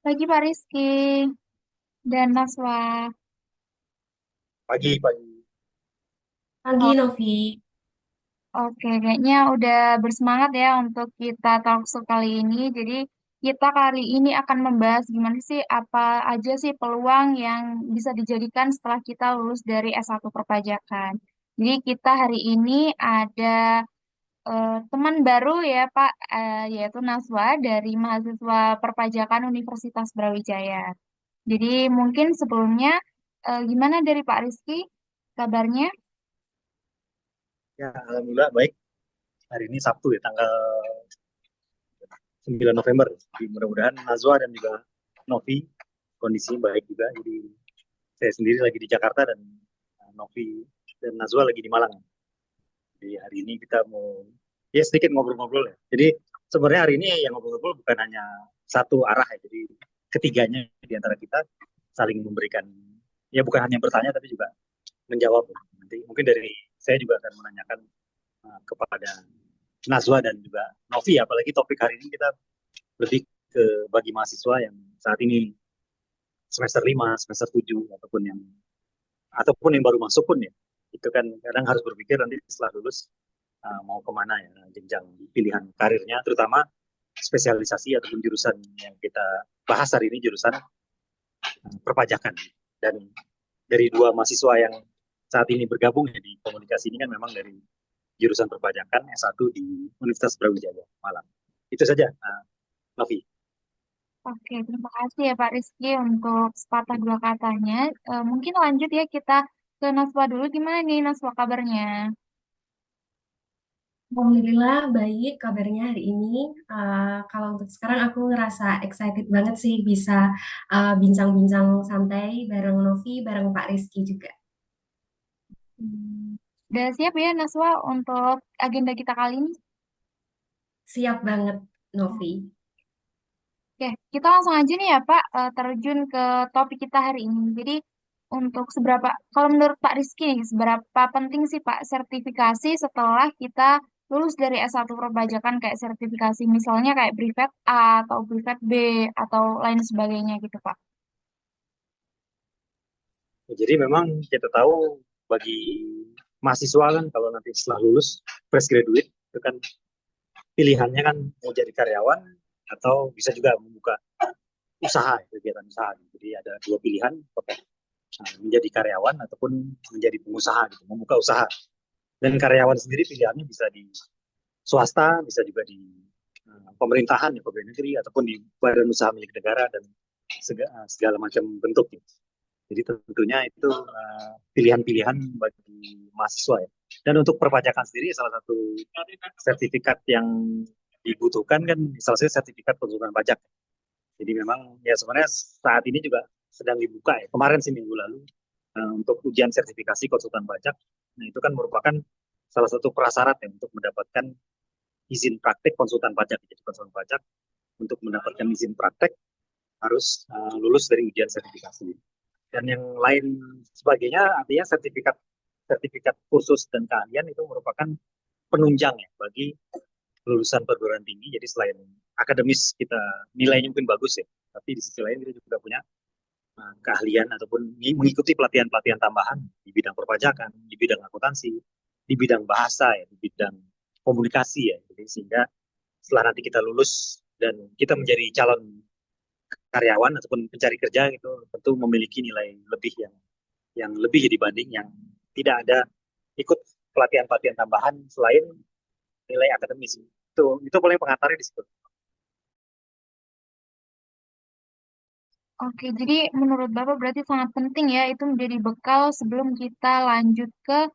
Pagi Pak Rizky dan Naswa. Pagi. Oh, Pagi Novi, oke, kayaknya udah bersemangat ya untuk kita talkshow kali ini. Jadi kita kali ini akan membahas gimana sih apa aja sih peluang yang bisa dijadikan setelah kita lulus dari S1 perpajakan. Jadi kita hari ini ada teman baru ya Pak, yaitu Naswa dari mahasiswa perpajakan Universitas Brawijaya. Jadi mungkin sebelumnya gimana dari Pak Rizky kabarnya? Ya, alhamdulillah baik. Hari ini Sabtu ya, tanggal 9 November. Jadi mudah-mudahan Nazwa dan juga Novi kondisi baik juga. Jadi saya sendiri lagi di Jakarta dan Novi dan Nazwa lagi di Malang. Jadi hari ini kita mau ya sedikit ngobrol-ngobrol ya. Jadi sebenarnya hari ini yang ngobrol-ngobrol bukan hanya satu arah ya. Jadi ketiganya di antara kita saling memberikan ya bukan hanya bertanya tapi juga menjawab. Nanti mungkin dari saya juga akan menanyakan kepada Nazwa dan juga Novi, apalagi topik hari ini kita lebih ke bagi mahasiswa yang saat ini semester 5, semester 7, ataupun yang baru masuk pun ya, itu kan kadang harus berpikir nanti setelah lulus mau kemana ya jenjang pilihan karirnya, terutama spesialisasi ataupun jurusan yang kita bahas hari ini jurusan perpajakan. Dan dari dua mahasiswa yang saat ini bergabung ya di komunikasi ini kan memang dari jurusan perpajakan S1 di Universitas Brawijaya Malang. Itu saja, Novi. Oke, terima kasih ya Pak Rizky untuk sepatah dua katanya. Mungkin lanjut ya kita ke Naswa dulu. Gimana nih Naswa kabarnya? Alhamdulillah baik kabarnya hari ini. Kalau untuk sekarang aku ngerasa excited banget sih bisa bincang-bincang santai bareng Novi, bareng Pak Rizky juga. Udah siap ya Naswa untuk agenda kita kali ini? Siap banget Novi. Oke, kita langsung aja nih ya Pak, terjun ke topik kita hari ini. Jadi untuk seberapa, kalau menurut Pak Rizky nih, seberapa penting sih Pak sertifikasi setelah kita lulus dari S1 perpajakan kayak sertifikasi misalnya kayak Privat A atau Privat B atau lain sebagainya gitu Pak. Jadi memang kita tahu bagi mahasiswa kan kalau nanti setelah lulus fresh graduate itu kan pilihannya kan mau jadi karyawan atau bisa juga membuka usaha, kegiatan usaha. Jadi ada dua pilihan, menjadi karyawan ataupun menjadi pengusaha gitu, membuka usaha. Dan karyawan sendiri pilihannya bisa di swasta, bisa juga di pemerintahan, ya pegawai negeri ataupun di badan usaha milik negara dan segala macam bentuk. Ya. Jadi tentunya itu pilihan-pilihan bagi mahasiswa ya. Dan untuk perpajakan sendiri salah satu sertifikat yang dibutuhkan kan salah satu sertifikat konsultan pajak. Jadi memang ya sebenarnya saat ini juga sedang dibuka ya. Kemarin sih minggu lalu untuk ujian sertifikasi konsultan pajak. Nah itu kan merupakan salah satu prasyarat ya untuk mendapatkan izin praktek konsultan pajak. Jadi konsultan pajak untuk mendapatkan izin praktek harus lulus dari ujian sertifikasi. Dan yang lain sebagainya artinya sertifikat sertifikat khusus dan keahlian itu merupakan penunjang ya bagi lulusan perguruan tinggi. Jadi selain akademis kita nilainya mungkin bagus ya, tapi di sisi lain kita juga punya keahlian ataupun mengikuti pelatihan-pelatihan tambahan di bidang perpajakan, di bidang akuntansi, di bidang bahasa ya, di bidang komunikasi ya. Jadi sehingga setelah nanti kita lulus dan kita menjadi calon karyawan ataupun pencari kerja itu tentu memiliki nilai lebih yang lebih dibanding yang tidak ada ikut pelatihan-pelatihan tambahan selain nilai akademis. Itu paling pengantarnya di situ. Oke, jadi menurut Bapak berarti sangat penting ya itu menjadi bekal sebelum kita lanjut ke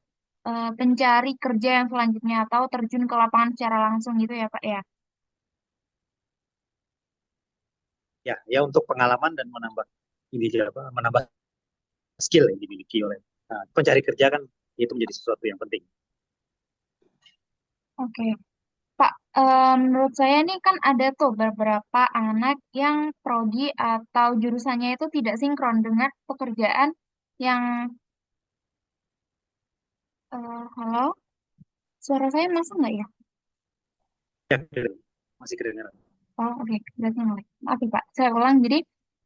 pencari kerja yang selanjutnya atau terjun ke lapangan secara langsung gitu ya Pak ya. Ya, ya untuk pengalaman dan menambah ini apa menambah skill yang dimiliki oleh pencari kerja kan itu menjadi sesuatu yang penting. Oke, Pak, menurut saya nih kan ada tuh beberapa anak yang prodi atau jurusannya itu tidak sinkron dengan pekerjaan yang, halo, suara saya masuk nggak ya? Ya, masih kedengaran. Oh, oke, berarti mulai. Maaf ya, Pak, saya ulang. Jadi,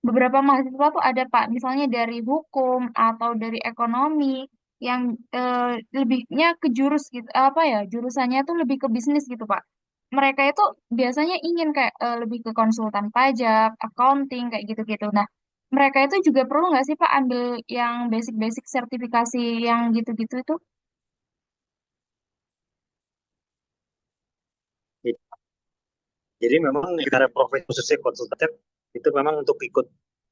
beberapa mahasiswa tuh ada Pak, misalnya dari hukum atau dari ekonomi yang lebihnya ke jurus gitu, apa ya, jurusannya tuh lebih ke bisnis gitu Pak. Mereka itu biasanya ingin kayak lebih ke konsultan pajak, accounting kayak gitu-gitu. Nah, mereka itu juga perlu nggak sih Pak ambil yang basic-basic sertifikasi yang gitu-gitu itu? Jadi memang negara profesi khususnya konsultan itu memang untuk ikut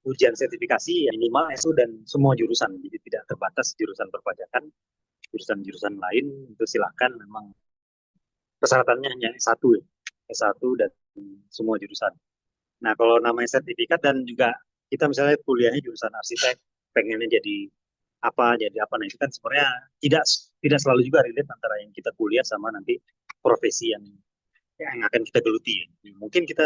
ujian sertifikasi ya minimal SU dan semua jurusan. Jadi tidak terbatas jurusan perpajakan, jurusan-jurusan lain itu silakan memang persyaratannya hanya S1 ya. S1 dan semua jurusan. Nah, kalau namanya sertifikat dan juga kita misalnya kuliahnya jurusan arsitek, pengennya jadi apa, nah itu kan sebenarnya tidak tidak selalu juga relate antara yang kita kuliah sama nanti profesi yang akan kita geluti ya. Mungkin kita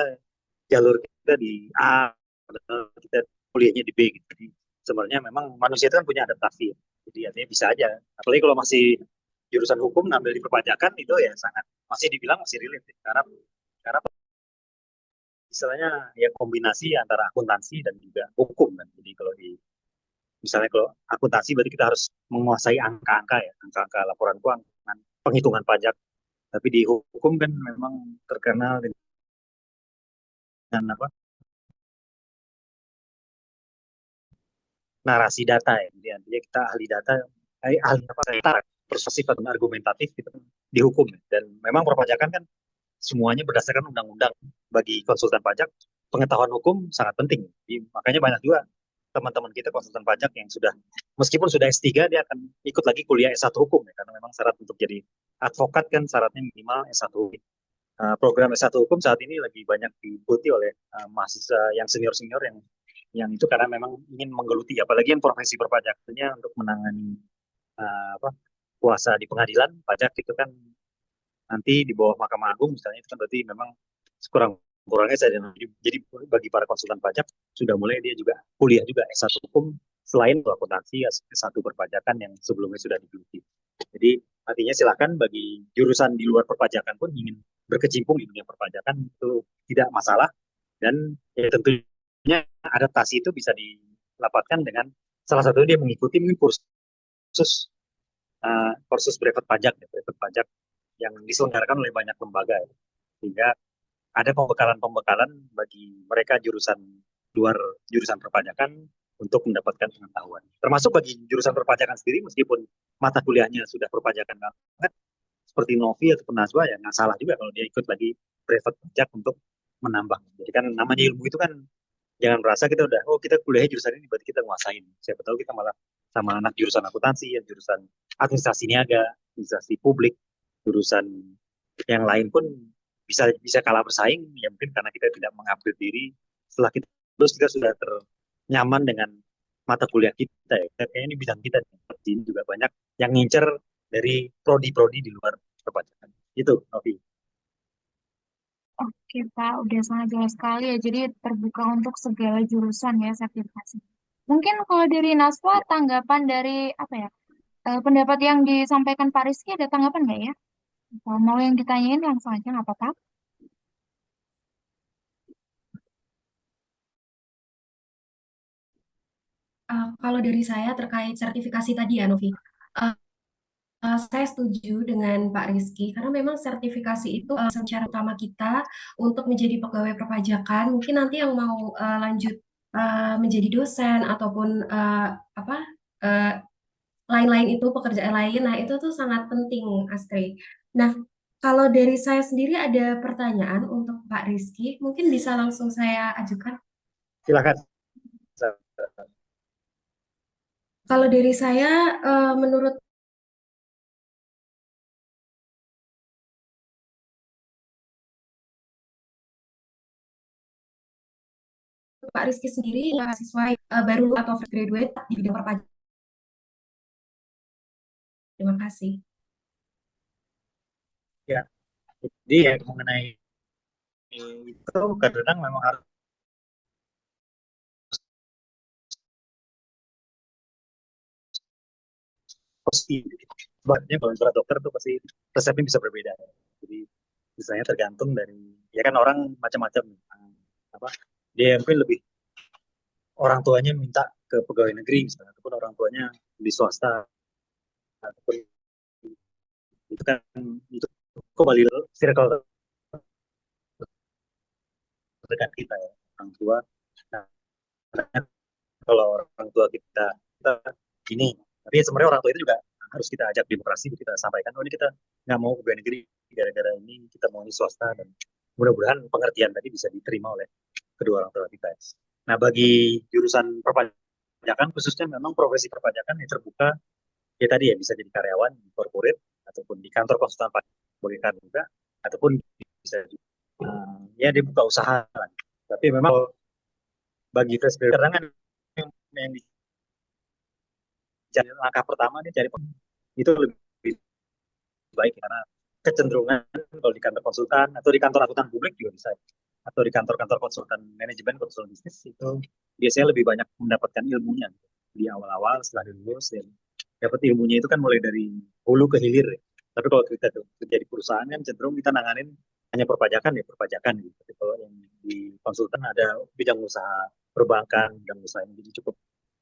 jalur kita di A, padahal kita kuliahnya di B gitu. Jadi sebenarnya memang manusia itu kan punya adaptasi ya. Jadi artinya bisa aja. Apalagi kalau masih jurusan hukum ngambil di perpajakan itu ya sangat masih dibilang masih relate ya. Karena istilahnya ya kombinasi antara akuntansi dan juga hukum kan. Jadi kalau di misalnya kalau akuntansi berarti kita harus menguasai angka-angka ya, angka-angka laporan keuangan, penghitungan pajak. Tapi di hukum kan memang terkenal dengan apa? Narasi data ya. Jadi artinya kita ahli data, ahli apa? Data, persuasif atau argumentatif gitu di hukum. Ya. Dan memang perpajakan kan semuanya berdasarkan undang-undang. Bagi konsultan pajak, pengetahuan hukum sangat penting. Jadi, makanya banyak juga teman-teman kita konsultan pajak yang sudah, meskipun sudah S3, dia akan ikut lagi kuliah S1 hukum ya, karena memang syarat untuk jadi advokat kan syaratnya minimal S1 hukum. Program S1 hukum saat ini lagi banyak diikuti oleh mahasiswa yang senior-senior yang itu karena memang ingin menggeluti, apalagi yang profesi perpajakannya untuk menangani apa kuasa di pengadilan pajak itu kan nanti di bawah Mahkamah Agung misalnya itu kan berarti memang sekurang-kurangnya saya jadi bagi para konsultan pajak sudah mulai dia juga kuliah juga S1 hukum selain akuntansi S1 perpajakan yang sebelumnya sudah digeluti. Jadi artinya silakan bagi jurusan di luar perpajakan pun ingin berkecimpung di dunia perpajakan itu tidak masalah dan ya tentunya adaptasi itu bisa dilapatkan dengan salah satu dia mengikuti mungkin kursus kursus brevet pajak yang diselenggarakan oleh banyak lembaga ya. Sehingga ada pembekalan-pembekalan bagi mereka jurusan luar jurusan perpajakan untuk mendapatkan pengetahuan. Termasuk bagi jurusan perpajakan sendiri, meskipun mata kuliahnya sudah perpajakan banget, seperti Novi atau Najwa ya nggak salah juga kalau dia ikut lagi brevet pajak untuk menambah. Jadi kan namanya ilmu itu kan jangan merasa kita udah, oh kita kuliahnya jurusan ini berarti kita nguasain. Siapa tahu kita malah sama anak jurusan akuntansi, yang jurusan administrasi niaga, administrasi publik, jurusan yang lain pun bisa bisa kalah bersaing ya mungkin karena kita tidak mengupgrade diri setelah kita terus kita sudah ternyaman dengan mata kuliah kita ya. Kayaknya ini bidang kita ini juga banyak yang ngincer dari prodi-prodi di luar perpajakan. Itu, Novi. Oke Pak, udah sangat jelas sekali ya. Jadi terbuka untuk segala jurusan ya sertifikasi. Mungkin kalau dari Naswa Ya. tanggapan dari apa ya pendapat yang disampaikan Pak Rizky ada tanggapan nggak ya? Kalau mau yang ditanyain langsung aja nggak apa-apa. Kalau dari saya terkait sertifikasi tadi ya, Novi. Uh, saya setuju dengan Pak Rizky karena memang sertifikasi itu cara utama kita untuk menjadi pegawai perpajakan. Mungkin nanti yang mau lanjut menjadi dosen ataupun apa uh, lain-lain itu pekerjaan lain. Nah, itu tuh sangat penting, Astri. Nah, kalau dari saya sendiri ada pertanyaan untuk Pak Rizky, mungkin bisa langsung saya ajukan. Silakan. Kalau dari saya, menurut Pak Rizky sendiri, mahasiswa baru atau fresh graduate di bidang perpajakan. Terima kasih. Ya, jadi ya mengenai itu kadang memang harus pasti sebabnya kalau surat dokter tuh pasti resepnya bisa berbeda. Jadi misalnya tergantung dari ya kan orang macam-macam apa dia mungkin lebih orang tuanya minta ke pegawai negeri misalnya, ataupun orang tuanya di swasta, ataupun itu kan itu kembali circle terdekat kita ya, orang tua. Nah, kalau orang tua kita ini, tapi sebenarnya orang tua itu juga harus kita ajak demokrasi, kita sampaikan, oh ini kita nggak mau pegawai negeri gara-gara ini, kita mau ini swasta, dan mudah-mudahan pengertian tadi bisa diterima oleh kedua orang tua kita. Nah, bagi jurusan perpajakan khususnya memang profesi perpajakan yang terbuka, ya tadi ya bisa jadi karyawan di corporate ataupun di kantor konsultan pajak sebagai karyawan juga, ataupun bisa ya dibuka usaha. Tapi memang bagi fresh graduate kadang kan yang dicari langkah pertama dia cari itu lebih baik karena kecenderungan kalau di kantor konsultan atau di kantor akuntan publik juga bisa, atau di kantor-kantor konsultan manajemen, konsultan bisnis, itu biasanya lebih banyak mendapatkan ilmunya di awal-awal setelah lulus, dan dapat ilmunya itu kan mulai dari hulu ke hilir ya. Tapi kalau kita kerja di perusahaan kan cenderung kita nanganin hanya perpajakan ya perpajakan gitu. Tapi kalau yang di konsultan ada bidang usaha perbankan, bidang usaha yang jadi cukup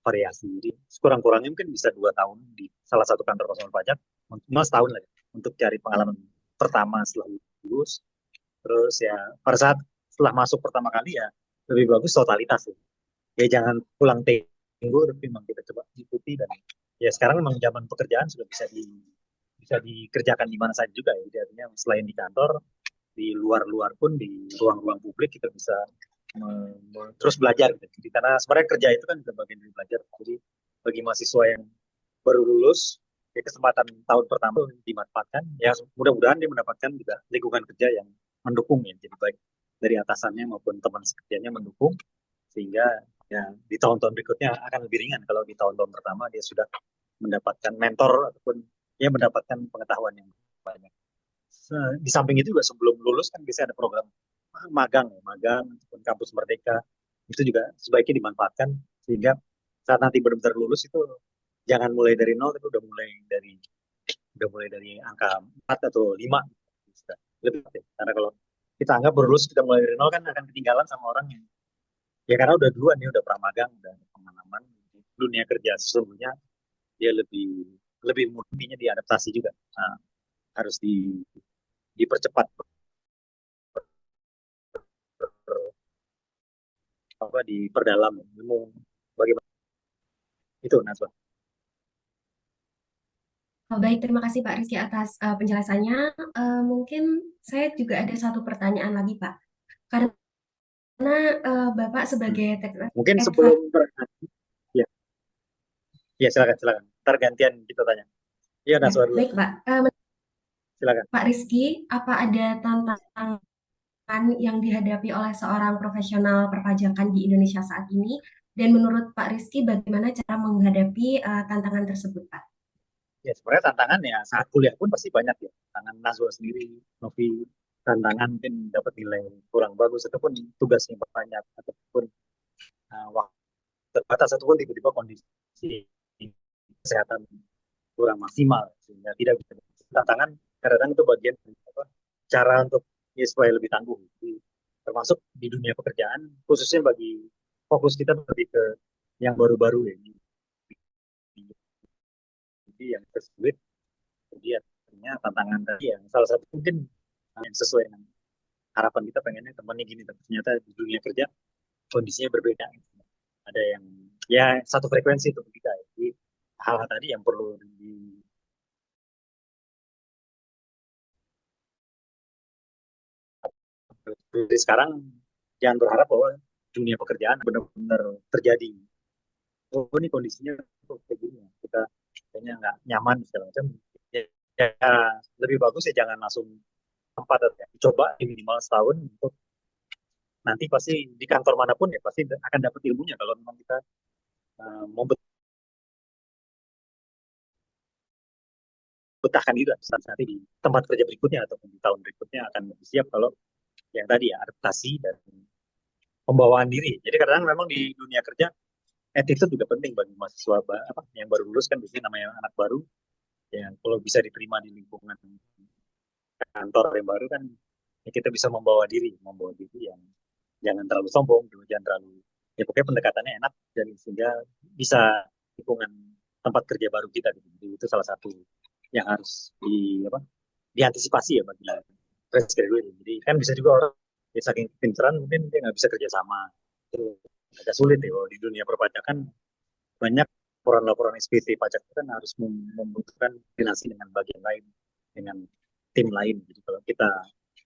variasi. Jadi sekurang-kurangnya mungkin bisa 2 tahun di salah satu kantor konsultan pajak, minimal setahun lah ya, untuk cari pengalaman pertama setelah lulus. Terus ya pada saat setelah masuk pertama kali ya lebih bagus totalitas ya. Ya jangan pulang tenggo, tapi memang kita coba ikuti, dan ya sekarang memang zaman pekerjaan sudah bisa dikerjakan di mana saja juga ya. Jadi artinya selain di kantor, di luar-luar pun di ruang-ruang publik kita bisa terus belajar gitu. Jadi karena sebenarnya kerja itu kan juga bagian dari belajar. Jadi bagi mahasiswa yang baru lulus, ya kesempatan tahun pertama dimanfaatkan. Ya mudah-mudahan dia mendapatkan juga lingkungan kerja yang mendukung ya. Jadi baik dari atasannya maupun teman sekerjanya mendukung, sehingga ya di tahun-tahun berikutnya akan lebih ringan kalau di tahun-tahun pertama dia sudah mendapatkan mentor ataupun ya mendapatkan pengetahuan yang banyak. Di samping itu juga sebelum lulus kan bisa ada program magang, magang ataupun kampus merdeka, itu juga sebaiknya dimanfaatkan, sehingga saat nanti benar-benar lulus itu jangan mulai dari nol, tapi udah mulai dari angka 4 atau 5 lebih ya. Karena kalau kita anggap berlulus kita mulai dari nol kan akan ketinggalan sama orang yang ya karena udah duluan nih, udah pernah magang, udah pengalaman di dunia kerja. Sesungguhnya dia lebih lebih mudahnya diadaptasi juga. Nah, harus dipercepat, apa diperdalam ilmu bagaimana itu Naswa. Oh, baik, terima kasih Pak Rizky atas penjelasannya. Mungkin saya juga ada satu pertanyaan lagi Pak. Karena Bapak sebagai Mungkin advisor, sebelum ya, ya silakan silakan. Ntar gantian kita tanya. Iya ya, Naswa dulu. baik Pak. Silakan. Pak Rizky, apa ada tantangan yang dihadapi oleh seorang profesional perpajakan di Indonesia saat ini? Dan menurut Pak Rizky, bagaimana cara menghadapi tantangan tersebut, Pak? Ya sebenarnya tantangan ya saat kuliah pun pasti banyak ya. Tantangan Naswa sendiri, Novi, tantangan mungkin dapat nilai kurang bagus ataupun tugasnya banyak ataupun waktu terbatas ataupun tiba-tiba kondisi kesehatan kurang maksimal sehingga tidak bisa. Tantangan kadang-kadang itu bagian dari apa, cara untuk ya, supaya lebih tangguh. Jadi, termasuk di dunia pekerjaan khususnya bagi fokus kita lebih ke yang baru-baru ya. Jadi yang tersebut jadi artinya tantangan tadi yang salah satu mungkin yang sesuai dengan harapan kita pengennya temannya gini, tapi ternyata di dunia kerja kondisinya berbeda. Ada yang ya satu frekuensi untuk kita. Jadi hal-hal tadi yang perlu di sekarang, jangan berharap bahwa dunia pekerjaan benar-benar terjadi. Oh ini kondisinya kok kayak gini ya. Kita kayaknya nggak nyaman segala macam. Ya, ya, lebih bagus ya jangan langsung tempat ya. Coba minimal setahun untuk nanti pasti di kantor manapun ya pasti akan dapat ilmunya kalau memang kita mau betahkan itu nanti di tempat kerja berikutnya ataupun di tahun berikutnya akan lebih siap kalau yang tadi ya adaptasi dan pembawaan diri. Jadi kadang memang di dunia kerja attitude juga penting bagi mahasiswa apa yang baru lulus kan biasanya namanya anak baru yang kalau bisa diterima di lingkungan kantor yang baru kan ya kita bisa membawa diri yang jangan terlalu sombong, jangan terlalu ya pokoknya pendekatannya enak dan sehingga bisa lingkungan tempat kerja baru kita gitu. Jadi itu salah satu yang harus diantisipasi ya bagi fresh graduate. Jadi kan bisa juga orang ya saking pinteran mungkin dia nggak bisa kerja sama, itu agak sulit ya. Kalau di dunia perpajakan banyak laporan-laporan SPT pajak itu kan harus membutuhkan koordinasi dengan bagian lain, dengan tim lain. Jadi kalau kita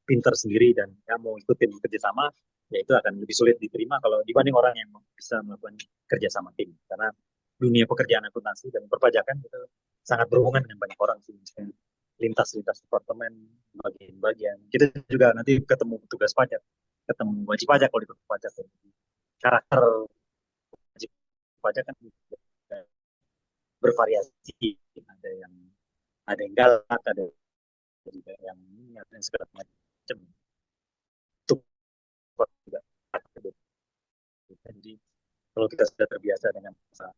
pinter sendiri dan ya mau ikutin kerjasama, ya itu akan lebih sulit diterima kalau dibanding orang yang bisa melakukan kerja sama tim. Karena dunia pekerjaan akuntansi dan perpajakan itu sangat berhubungan dengan banyak orang sih. Misalnya lintas-lintas departemen, bagian-bagian. Kita juga nanti ketemu petugas pajak, ketemu wajib pajak kalau di pajak. Karakter wajib pajak kan bervariasi. Ada yang galak, ada juga yang ini, ada yang segala macam. Itu juga. Jadi kalau kita sudah terbiasa dengan bahasa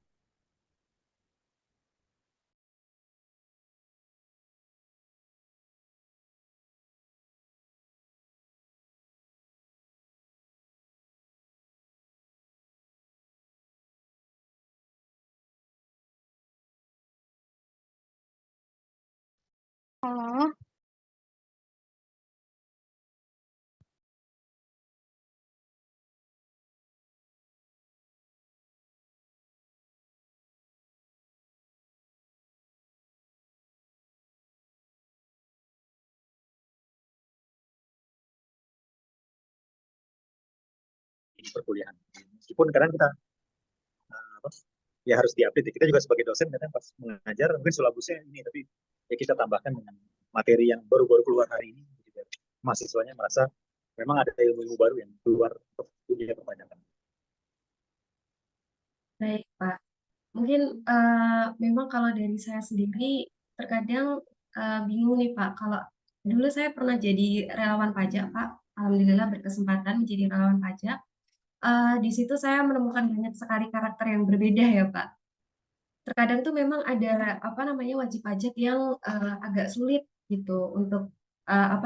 Halo, di perkuliahan. Meskipun kadang kita apa, ya harus diupdate. Kita juga sebagai dosen kadang pas mengajar mungkin silabusnya ini, tapi ya kita tambahkan dengan materi yang baru-baru keluar hari ini. Jadi mahasiswanya merasa memang ada ilmu-ilmu baru yang keluar untuk dunia perpajakan. Baik, Pak. Mungkin memang kalau dari saya sendiri terkadang bingung nih Pak. Kalau dulu saya pernah jadi relawan pajak Pak. Alhamdulillah berkesempatan menjadi relawan pajak. Di situ saya menemukan banyak sekali karakter yang berbeda ya Pak. Terkadang tuh memang ada apa namanya wajib pajak yang agak sulit gitu untuk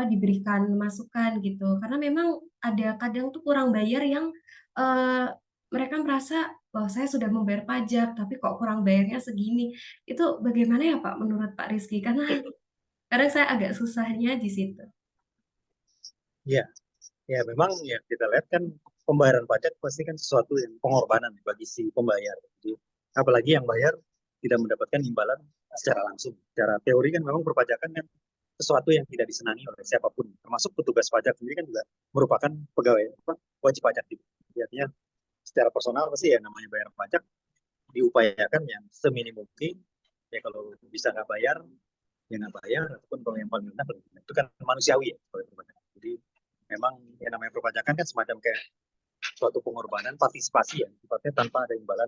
diberikan masukan gitu. Karena memang ada kadang tuh kurang bayar yang eh, mereka merasa bahwa saya sudah membayar pajak tapi kok kurang bayarnya segini. Itu bagaimana ya Pak menurut Pak Rizky? Karena kadang saya agak susahnya di situ. Ya, ya memang ya kita lihat kan pembayaran pajak pasti kan sesuatu yang pengorbanan bagi si pembayar. Jadi apalagi yang bayar tidak mendapatkan imbalan secara langsung. Secara teori kan memang perpajakan kan sesuatu yang tidak disenangi oleh siapapun, termasuk petugas pajak sendiri kan juga merupakan pegawai wajib pajak juga. Jadi artinya secara personal pasti ya namanya bayar pajak diupayakan yang seminim mungkin. Ya kalau bisa nggak bayar ya nggak bayar, ataupun kalau yang paling rendah itu kan manusiawi ya kalau perpajakan. Jadi memang yang namanya perpajakan kan semacam kayak suatu pengorbanan partisipasi ya sifatnya tanpa ada imbalan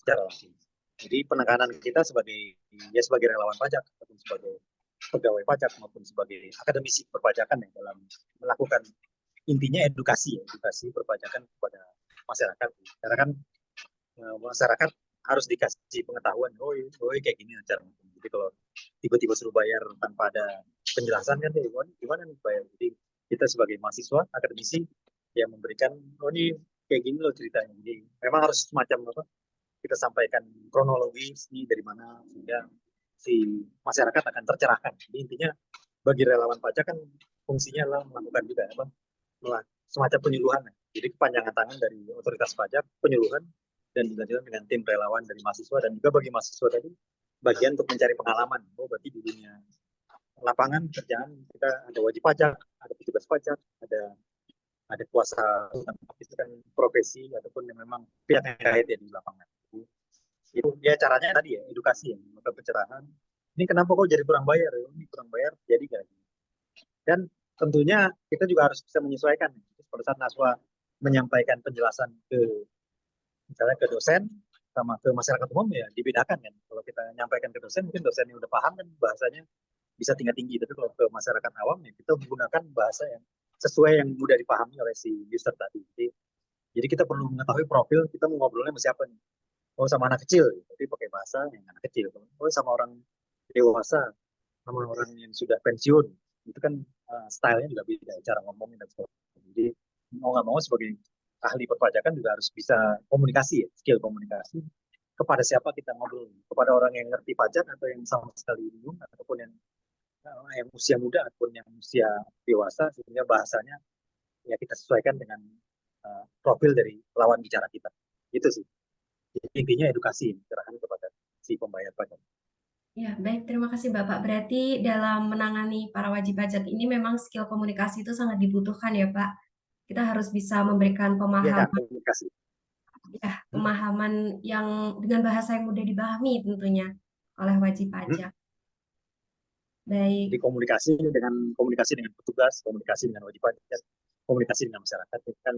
secara langsung. Jadi penekanan kita sebagai relawan pajak ataupun sebagai pegawai pajak maupun sebagai akademisi perpajakan ya dalam melakukan intinya edukasi perpajakan kepada masyarakat. Karena kan masyarakat harus dikasih pengetahuan, oh kayak gini cara. Jadi kalau tiba-tiba suruh bayar tanpa ada penjelasan kan, gimana nih bayar? Jadi kita sebagai mahasiswa akademisi yang memberikan, oh ini kayak gini loh ceritanya. Jadi memang harus semacam apa? Kita sampaikan kronologis ini dari mana sehingga si masyarakat akan tercerahkan. Jadi intinya bagi relawan pajak kan fungsinya adalah melakukan juga apa? Semacam penyuluhan. Jadi kepanjangan tangan dari otoritas pajak, penyuluhan dan dilanjutkan dengan tim relawan dari mahasiswa dan juga bagi mahasiswa tadi bagian untuk mencari pengalaman. Oh, berarti di dunia lapangan kerjaan kita ada wajib pajak, ada petugas pajak, ada kuasa itu kan profesi ataupun yang memang pihak yang terkait ya di lapangan. Itu ya caranya tadi ya edukasi ya, maka pencerahan. Ini kenapa kok jadi kurang bayar? Ini kurang bayar jadi gak? Dan tentunya kita juga harus bisa menyesuaikan. Pada saat Naswa menyampaikan penjelasan ke misalnya ke dosen sama ke masyarakat umum ya dibedakan kan. Kalau kita nyampaikan ke dosen mungkin dosen yang udah paham kan bahasanya bisa tingkat tinggi, tapi kalau ke masyarakat awam ya kita menggunakan bahasa yang sesuai yang mudah dipahami oleh si user tadi. Jadi kita perlu mengetahui profil kita mau ngobrolnya sama siapa nih. Oh sama anak kecil, jadi pakai bahasa yang anak kecil. Oh sama orang dewasa, sama orang yang sudah pensiun, itu kan stylenya juga beda, cara ngomongnya dan sebagainya. Jadi mau nggak mau sebagai ahli perpajakan juga harus bisa komunikasi ya, skill komunikasi kepada siapa kita ngobrol, kepada orang yang ngerti pajak atau yang sama sekali bingung, ataupun yang usia muda ataupun yang usia dewasa, sehingga bahasanya ya kita sesuaikan dengan profil dari lawan bicara kita. Itu sih. Jadi intinya edukasi, diserahkan kepada si pembayar pajak. Ya, baik. Terima kasih Bapak. Berarti dalam menangani para wajib pajak ini memang skill komunikasi itu sangat dibutuhkan ya Pak. Kita harus bisa memberikan Iya kan, pemahaman, komunikasi. ya, pemahaman yang dengan bahasa yang mudah dipahami tentunya oleh wajib pajak. Jadi Baik. komunikasi dengan petugas, komunikasi dengan wajib pajak, komunikasi dengan masyarakat itu kan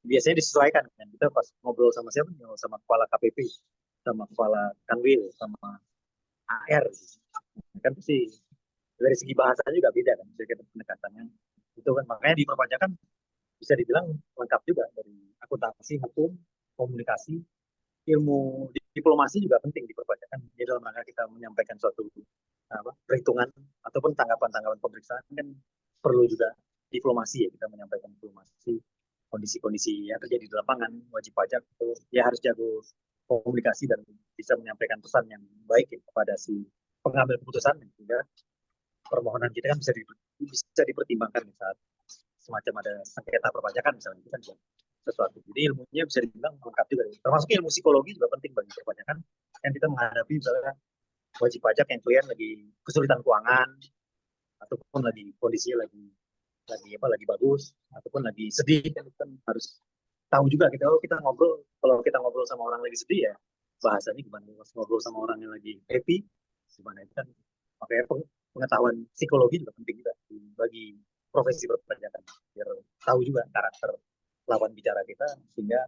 biasanya disesuaikan kan. Kita pas ngobrol sama siapa, ngobrol sama kepala KPP, sama kepala Kanwil, sama AR, kan pasti dari segi bahasanya juga beda kan, jadi pendekatannya itu kan, makanya di perpajakan bisa dibilang lengkap juga, dari akuntansi, hukum, komunikasi, ilmu diplomasi juga penting di perpajakan. Jadi dalam rangka kita menyampaikan suatu perhitungan ataupun tanggapan-tanggapan pemeriksaan kan perlu juga diplomasi ya, kita menyampaikan diplomasi kondisi-kondisi yang terjadi di lapangan. Wajib pajak itu ya harus jago komunikasi dan bisa menyampaikan pesan yang baik ya, kepada si pengambil keputusan, sehingga permohonan kita kan bisa dipertimbangkan saat semacam ada sengketa perpajakan misalnya, itu kan sesuatu. Jadi ilmunya bisa dibilang lengkap juga, termasuk ilmu psikologi juga penting bagi perpajakan. Yang kita menghadapi misalnya wajib pajak yang klien lagi kesulitan keuangan, ataupun lagi kondisinya lagi bagus, ataupun lagi sedih, kan harus tahu juga kita, kita ngobrol, kalau kita ngobrol sama orang lagi sedih ya bahasanya gimana, ngobrol sama orang yang lagi happy gimana, itu kan makanya pengetahuan psikologi juga penting juga bagi profesi perpajakan, biar tahu juga karakter lawan bicara kita, sehingga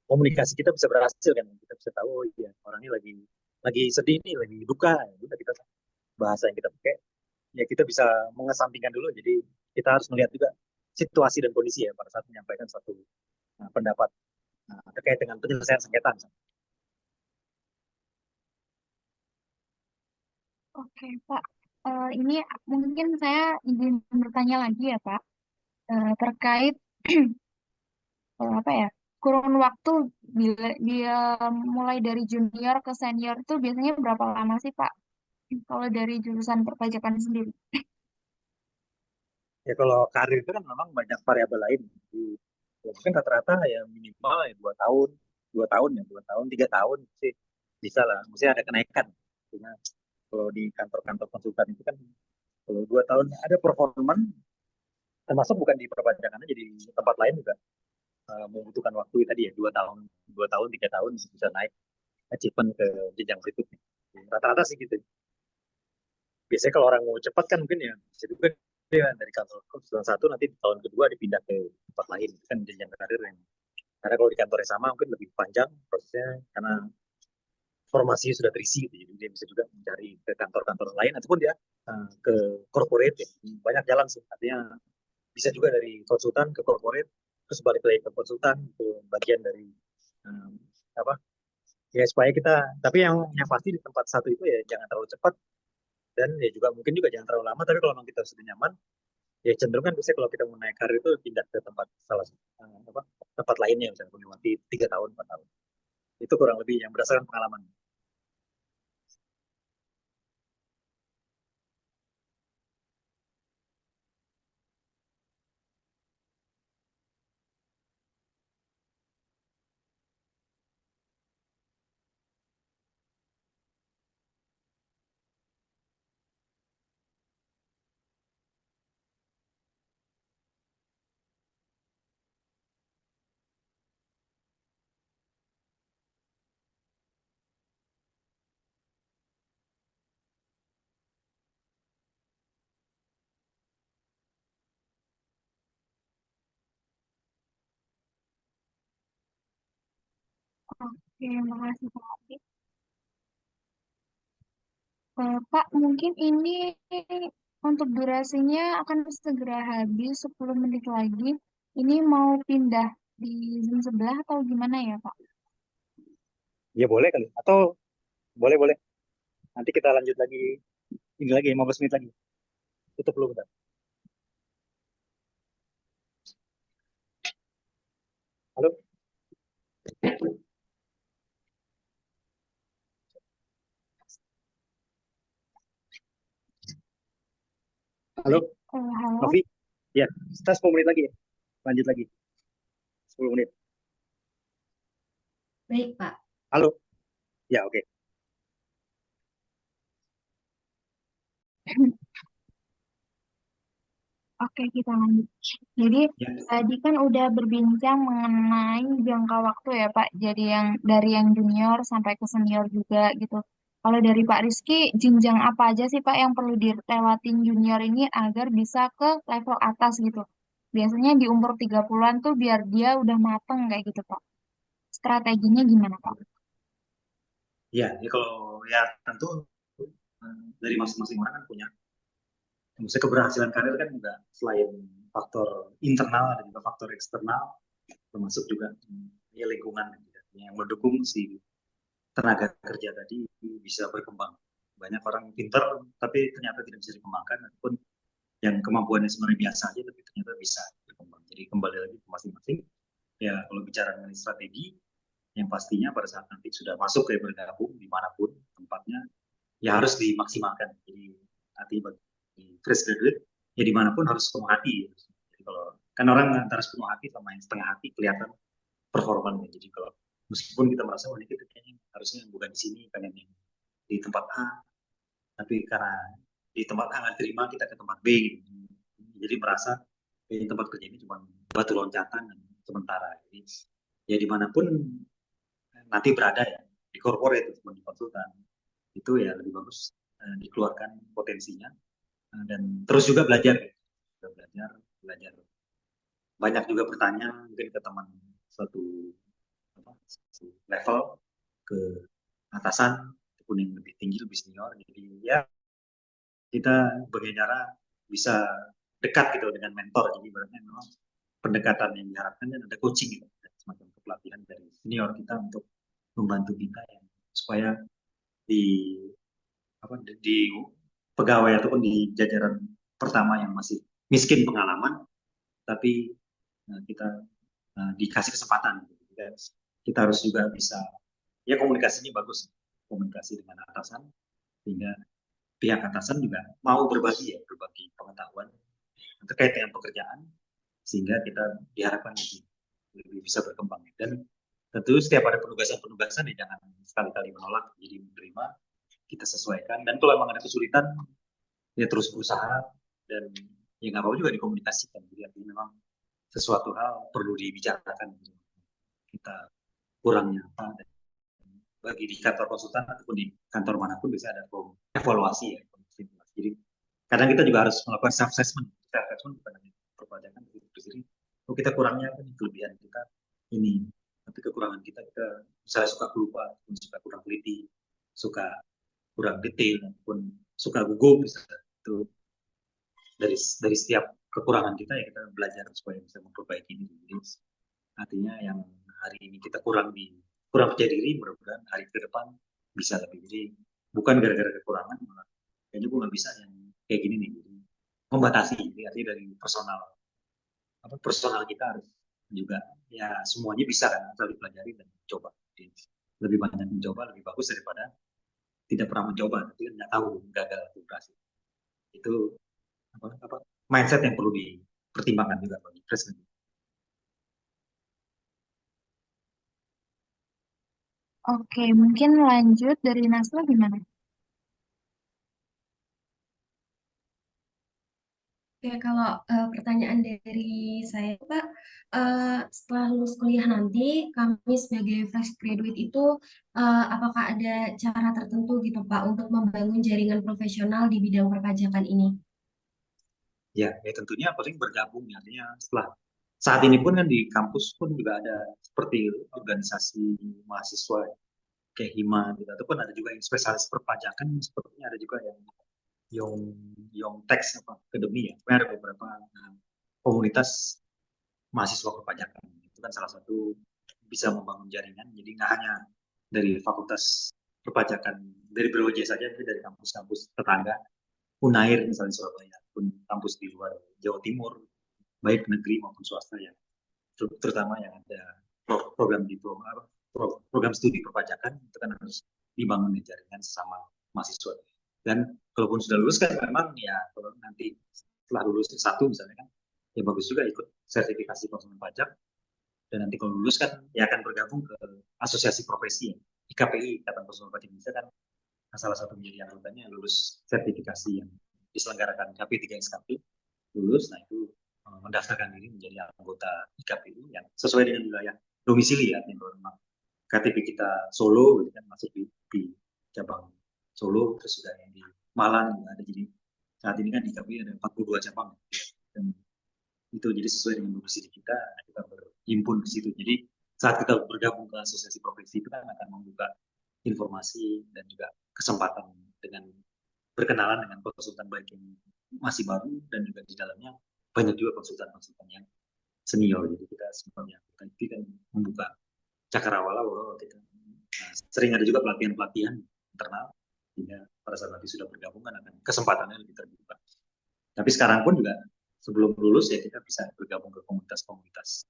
komunikasi kita bisa berhasil kan, kita bisa tahu oh iya orangnya lagi sedih nih, lagi duka, ya udah kita bahasa yang kita pakai ya kita bisa mengesampingkan dulu. Jadi kita harus melihat juga situasi dan kondisi ya pada saat menyampaikan suatu pendapat terkait dengan penyelesaian sengketa misalnya. Oke, Pak. Ini mungkin saya izin bertanya lagi ya, Pak. Terkait apa ya? Kurun waktu bila dia mulai dari junior ke senior itu biasanya berapa lama sih, Pak? Kalau dari jurusan perpajakan sendiri. Ya kalau karir itu kan memang banyak variabel lain. Jadi, ya mungkin rata-rata ya minimal ya 2 tahun, 2 tahun ya 2 tahun, 3 tahun sih bisa lah. Mesti ada kenaikan. Cuma kalau di kantor-kantor konsultan itu kan kalau 2 tahun ada performan, termasuk bukan di perpajakan aja, di tempat lain juga membutuhkan waktu tadi ya 2 tahun, 2 tahun, 3 tahun bisa naik achievement ke jenjang berikutnya. Rata-rata sih gitu. Biasanya kalau orang mau cepat kan mungkin ya bisa juga dia dari kantor konsultan satu nanti di tahun kedua dipindah ke tempat lain, itu kan jenjang karir yang, karena kalau di kantor yang sama mungkin lebih panjang prosesnya karena formasinya sudah terisi gitu. Jadi dia bisa juga mencari ke kantor-kantor lain ataupun dia ke corporate ya. Banyak jalan sih, artinya bisa juga dari konsultan ke corporate, terus balik lagi ke konsultan, itu bagian dari um, apa ya, supaya kita, tapi yang pasti di tempat satu itu ya jangan terlalu cepat, dan ya juga mungkin juga jangan terlalu lama. Tapi kalau memang kita sudah nyaman ya cenderung kan biasanya kalau kita mau naik karir itu pindah ke tempat salah tempat lainnya, misalnya melewati 3 tahun 4 tahun, itu kurang lebih yang berdasarkan pengalaman. Oke, makasih Pak. Pak, mungkin ini untuk durasinya akan segera habis 10 menit lagi. Ini mau pindah di Zoom sebelah atau gimana ya, Pak? Ya boleh kali, atau boleh boleh nanti kita lanjut lagi, ini lagi 15 menit lagi, tutup dulu bentar. Halo. Ya, kita 10 menit lagi ya. Lanjut lagi. 10 menit. Baik, Pak. Halo? Ya, oke. Oke, kita lanjut. Jadi Ya, tadi kan udah berbincang mengenai jangka waktu ya Pak. Jadi yang dari yang junior sampai ke senior juga gitu. Kalau dari Pak Rizky, jenjang apa aja sih Pak yang perlu dilewatin junior ini agar bisa ke level atas gitu? Biasanya di umur 30-an tuh biar dia udah mateng kayak gitu Pak. Strateginya gimana Pak? ya, ya kalau ya tentu dari masing-masing orang kan punya. Maksudnya keberhasilan karir kan juga selain faktor internal ada juga faktor eksternal, termasuk juga ya, lingkungan gitu, yang mendukung si tenaga kerja tadi bisa berkembang. Banyak orang pintar tapi ternyata tidak bisa dikembangkan, ataupun yang kemampuannya sebenarnya biasa aja tapi ternyata bisa berkembang. Jadi kembali lagi ke masing-masing. Ya kalau bicara mengenai strategi, yang pastinya pada saat nanti sudah masuk ke bergabung dimanapun tempatnya, ya harus dimaksimalkan. Jadi arti bagi fresh graduate, ya dimanapun harus penuh hati. Jadi kalau kan orang antara sepenuh hati sama yang setengah hati kelihatan performanya. Jadi kalau meskipun kita merasa oh ini kita kayaknya harusnya bukan di sini, kan yang di tempat A, tapi karena di tempat A nggak terima kita ke tempat B gitu. Jadi merasa tempat kerja ini cuma batu loncatan sementara. Jadi ya dimanapun nanti berada ya di corporate ataupun di konsultan itu ya lebih bagus dikeluarkan potensinya dan terus juga belajar ya. Belajar belajar banyak juga bertanya mungkin ke teman satu apa, satu level ke atasan ataupun yang lebih tinggi lebih senior jadi ya kita bagaimana bisa dekat gitu dengan mentor jadi berarti memang pendekatan yang diharapkan dan ada coaching gitu semacam kepelatihan dari senior kita untuk membantu kita ya, supaya di apa di pegawai ataupun di jajaran pertama yang masih miskin pengalaman tapi kita dikasih kesempatan gitu. Kita harus juga bisa ya komunikasinya bagus komunikasi dengan atasan sehingga pihak atasan juga mau berbagi ya berbagi pengetahuan terkait dengan pekerjaan sehingga kita diharapkan lebih bisa berkembang dan tentu setiap ada penugasan-penugasan ya jangan sekali-kali menolak jadi menerima kita sesuaikan dan kalau memang ada kesulitan ya terus berusaha dan ya nggak apa-apa juga dikomunikasikan jadi artinya memang sesuatu hal perlu dibicarakan kita kurangnya apa dan bagi di kantor konsultan ataupun di kantor manapun bisa ada evaluasi ya jadi kadang kita juga harus melakukan self assessment bukan hanya perpajakan tapi sendiri oh kita kurangnya apa nih kelebihan kita ini tapi kekurangan kita misalnya suka lupa suka kurang teliti suka kurang detail ataupun suka gugup misalnya itu dari setiap kekurangan kita ya kita belajar supaya bisa memperbaiki diri. Jadi artinya yang hari ini kita kurang percaya diri, mudah-mudahan hari ke depan bisa lebih. Jadi bukan gara-gara kekurangan, malah kayaknya gue nggak bisa yang kayak gini nih. Jadi, membatasi, jadi artinya dari personal kita harus juga ya semuanya bisa kan asal dipelajari dan coba. Jadi, lebih banyak mencoba lebih bagus daripada tidak pernah mencoba, tapi kan nggak tahu gagal atau berhasil. Itu apa mindset yang perlu dipertimbangkan juga bagi presiden. Oke, mungkin lanjut dari Nasla gimana? Oke, kalau pertanyaan dari saya, Pak, setelah lulus kuliah nanti, kami sebagai fresh graduate itu, apakah ada cara tertentu gitu, Pak, untuk membangun jaringan profesional di bidang perpajakan ini? Ya, ya tentunya paling bergabung ya. Artinya setelah saat ini pun kan di kampus pun juga ada seperti organisasi mahasiswa kayak Hima gitu ataupun ada juga yang spesialis perpajakan sepertinya ada juga yang Young Young Tax apa Academy ya. Ada beberapa komunitas mahasiswa perpajakan itu kan salah satu bisa membangun jaringan jadi nggak hanya dari fakultas perpajakan dari BPJS saja tapi dari kampus-kampus tetangga Unair misalnya Surabaya pun kampus di luar Jawa Timur baik negeri maupun swasta ya terutama yang ada program diploma program studi perpajakan itu kan harus dibangun di jaringan sesama mahasiswa dan kalaupun sudah lulus kan memang ya kalau nanti setelah lulus S1 misalnya kan ya bagus juga ikut sertifikasi konsumen pajak. Dan nanti kalau lulus kan ya akan bergabung ke asosiasi profesi ya. IKPI, Ikatan Konsumen Pajak Indonesia kan salah satu menjadi anggotanya lulus sertifikasi yang diselenggarakan KP3SKP, lulus, nah itu mendaftarkan diri menjadi anggota IKPI yang sesuai dengan wilayah domisili ya. Kalau memang KTP kita Solo, gitu kan, masuk di cabang Solo, terus juga yang di Malang juga ada. Jadi saat ini kan di IKPI ada 42 cabang. Dan itu jadi sesuai dengan domisili kita berhimpun di situ. Jadi saat kita bergabung ke asosiasi profesi itu kan akan membuka informasi dan juga kesempatan dengan berkenalan dengan konsultan baik yang masih baru dan juga di dalamnya banyak juga konsultan-konsultan yang senior. Jadi kita sebenarnya kita kan membuka cakrawala bahwa kita sering ada juga pelatihan-pelatihan internal sehingga pada saat nanti sudah bergabung kan akan kesempatannya lebih terbuka. Tapi sekarang pun juga sebelum lulus ya kita bisa bergabung ke komunitas-komunitas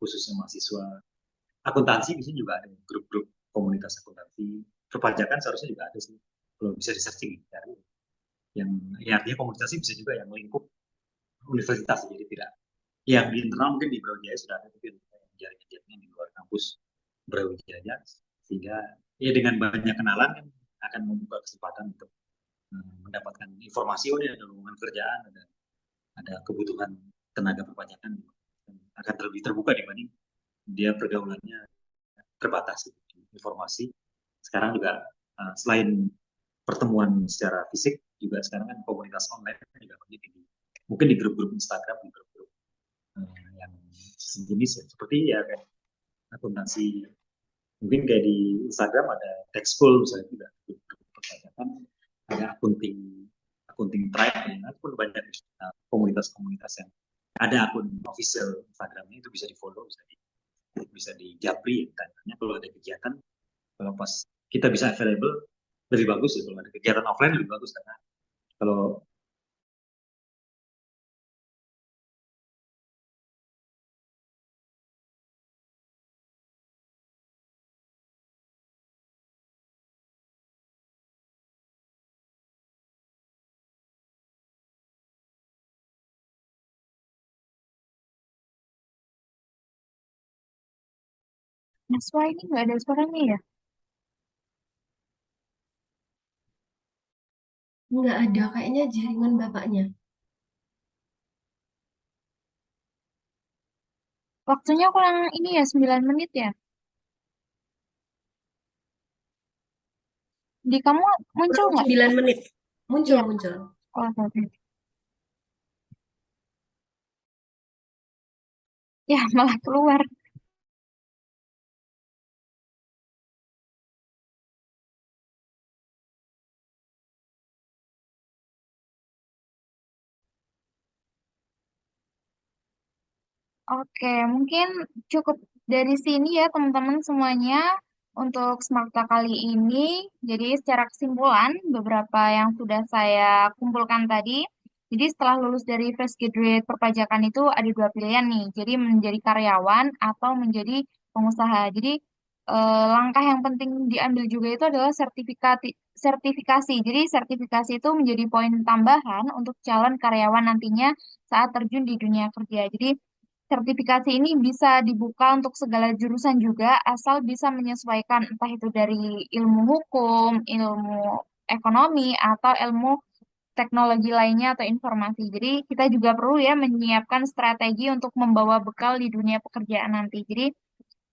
khususnya mahasiswa akuntansi. Bisa juga ada grup-grup komunitas akuntansi, perpajakan seharusnya juga ada sih kalau bisa di searching dari yang ya artinya komunitas bisa juga yang lingkup universitas, jadi tidak yang di internal mungkin di Brawijaya sudah ada, tapi jaringan-jaringan di luar kampus Brawijaya, sehingga ya dengan banyak kenalan kan akan membuka kesempatan untuk mendapatkan informasi. Oh, ini ada lowongan kerjaan, ada kebutuhan tenaga perpajakan, akan lebih terbuka dibanding dia pergaulannya terbatas informasi. Sekarang juga selain pertemuan secara fisik, juga sekarang kan komunitas online juga banyak di mungkin di grup-grup Instagram, di grup-grup yang sejenis ya, seperti ya kayak akuntansi, mungkin kayak di Instagram ada tech school misalnya, juga grup-grup perpajakan, ada akunting akunting tribe, ya, pun banyak komunitas-komunitas yang ada akun official Instagramnya, itu bisa di follow, bisa di japri ya, tanya kalau ada kegiatan. Kalau pas kita bisa available lebih bagus ya, kalau ada kegiatan offline lebih bagus, karena kalau Mas Wah ini nggak ada suaranya ya? Nggak ada, kayaknya jaringan bapaknya. Waktunya kurang ini ya 9 menit ya. Di kamu muncul Kurang nggak? 9 menit. Muncul, Iya. muncul. Oh, oke. Ya, malah keluar. Oke, mungkin cukup dari sini ya teman-teman semuanya untuk Smarta kali ini. Jadi secara kesimpulan, beberapa yang sudah saya kumpulkan tadi. Jadi setelah lulus dari fresh graduate perpajakan itu ada dua pilihan nih. Jadi menjadi karyawan atau menjadi pengusaha. Jadi langkah yang penting diambil juga itu adalah sertifikasi. Jadi sertifikasi itu menjadi poin tambahan untuk calon karyawan nantinya saat terjun di dunia kerja. Jadi sertifikasi ini bisa dibuka untuk segala jurusan juga, asal bisa menyesuaikan entah itu dari ilmu hukum, ilmu ekonomi, atau ilmu teknologi lainnya atau informasi. Jadi kita juga perlu ya menyiapkan strategi untuk membawa bekal di dunia pekerjaan nanti. Jadi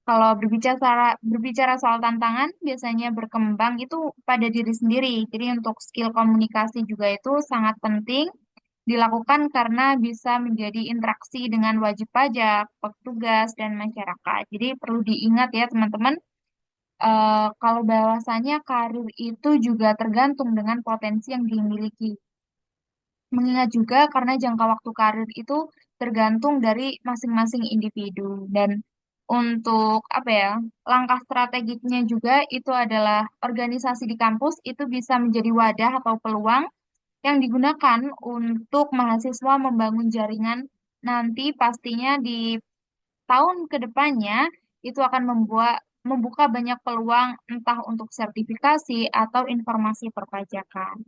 kalau berbicara soal tantangan, biasanya berkembang itu pada diri sendiri. Jadi untuk skill komunikasi juga itu sangat penting dilakukan karena bisa menjadi interaksi dengan wajib pajak, petugas, dan masyarakat. Jadi perlu diingat ya teman-teman, kalau bahwasanya karir itu juga tergantung dengan potensi yang dimiliki. Mengingat juga karena jangka waktu karir itu tergantung dari masing-masing individu. Dan untuk apa ya, langkah strategiknya juga itu adalah organisasi di kampus itu bisa menjadi wadah atau peluang yang digunakan untuk mahasiswa membangun jaringan nanti pastinya di tahun kedepannya itu akan membuka banyak peluang entah untuk sertifikasi atau informasi perpajakan.